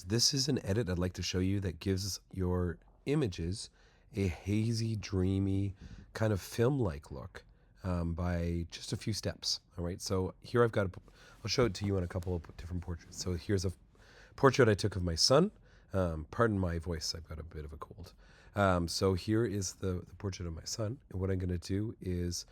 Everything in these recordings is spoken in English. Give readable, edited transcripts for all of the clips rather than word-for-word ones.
this is an edit I'd like to show you that gives your images a hazy, dreamy, kind of film-like look by just a few steps. All right, so here I'll show it to you in a couple of different portraits. So here's a portrait I took of my son. Pardon my voice, I've got a bit of a cold. So here is the portrait of my son. And what I'm going to do is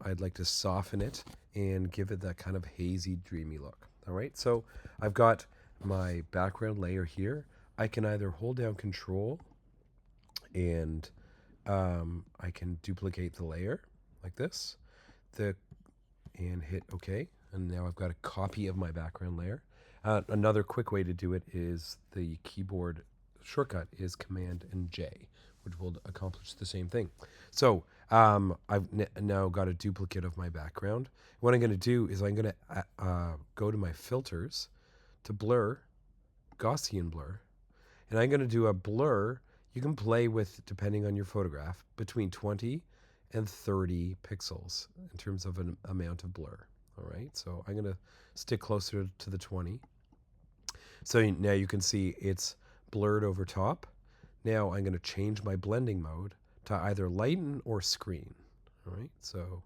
I'd like to soften it and give it that kind of hazy, dreamy look. All right, so I've got my background layer here. I can either hold down Control and I can duplicate the layer like this, and hit OK. And now I've got a copy of my background layer. Another quick way to do it is the keyboard shortcut is Command and J, which will accomplish the same thing. So I've now got a duplicate of my background. What I'm going to do is I'm going to go to my filters to blur, Gaussian blur, and I'm going to do a blur. You can play with, depending on your photograph, between 20 and 30 pixels in terms of an amount of blur. All right, so I'm going to stick closer to the 20. So now you can see it's blurred over top. Now I'm going to change my blending mode to either lighten or screen. All right, so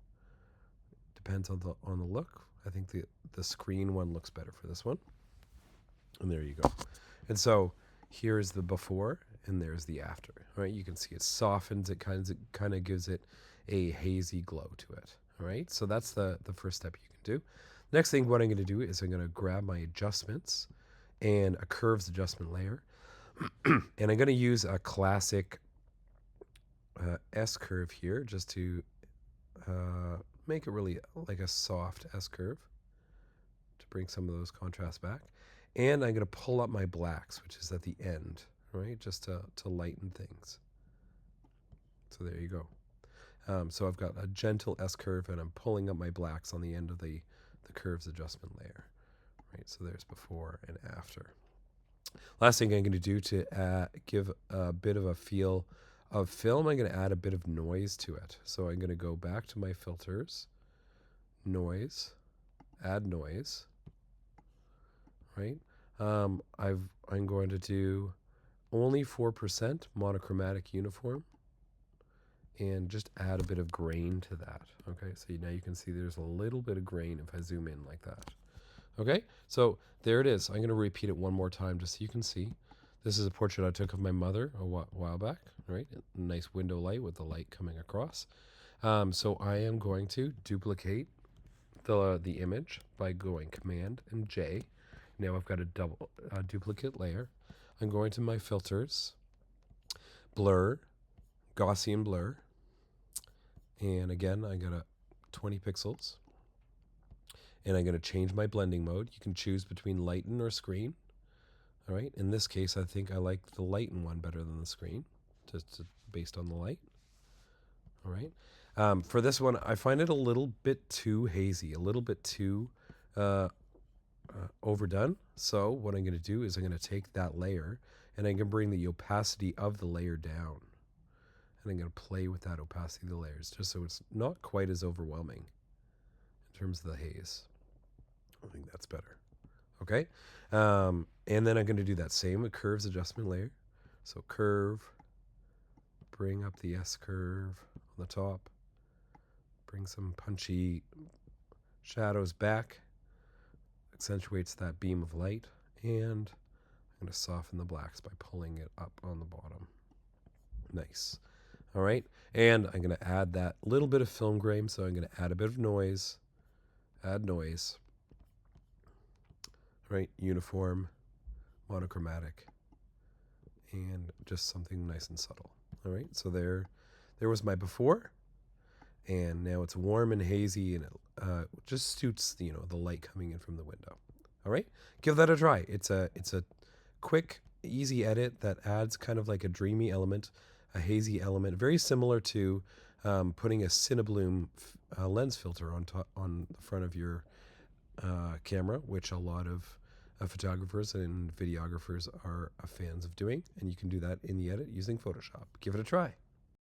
depends on the look. I think the screen one looks better for this one. And there you go. And so here's the before and there's the after. All right, you can see it softens. It kind of gives it a hazy glow to it. All right, so that's the first step you can do. Next thing, what I'm going to do is I'm going to grab my adjustments and a curves adjustment layer. And I'm going to use a classic S-curve here just to make it really like a soft S-curve to bring some of those contrasts back. And I'm going to pull up my blacks, which is at the end, right, just to lighten things. So there you go. So I've got a gentle S-curve, and I'm pulling up my blacks on the end of the curves adjustment layer. Right, so there's before and after. Last thing I'm going to do to give a bit of a feel of film, I'm going to add a bit of noise to it. So I'm going to go back to my filters, noise, add noise, right? I'm going to do only 4% monochromatic uniform and just add a bit of grain to that. Okay, so now you can see there's a little bit of grain if I zoom in like that. Okay, so there it is. I'm going to repeat it one more time just so you can see. This is a portrait I took of my mother a while back, right? Nice window light with the light coming across. So I am going to duplicate the image by going Command and J. Now I've got a duplicate layer. I'm going to my filters, blur, Gaussian blur, and again I got a 20 pixels. And I'm going to change my blending mode. You can choose between lighten or screen. All right. In this case, I think I like the lighten one better than the screen, just based on the light. All right. For this one, I find it a little bit too hazy, a little bit too overdone. So what I'm going to do is I'm going to take that layer and I'm going to bring the opacity of the layer down. And I'm going to play with that opacity of the layers just so it's not quite as overwhelming in terms of the haze. I think that's better. Okay. And then I'm going to do that same with curves adjustment layer. So curve, bring up the S-curve on the top, bring some punchy shadows back, accentuates that beam of light, and I'm going to soften the blacks by pulling it up on the bottom. Nice. All right. And I'm going to add that little bit of film grain. So I'm going to add a bit of noise, add noise. Right, uniform, monochromatic, and just something nice and subtle. All right, so there was my before, and now it's warm and hazy, and it just suits the light coming in from the window. All right, give that a try. It's a quick, easy edit that adds kind of like a dreamy element, a hazy element, very similar to putting a cinebloom lens filter on the front of your camera, which a lot of photographers and videographers are fans of doing, and you can do that in the edit using Photoshop. Give it a try.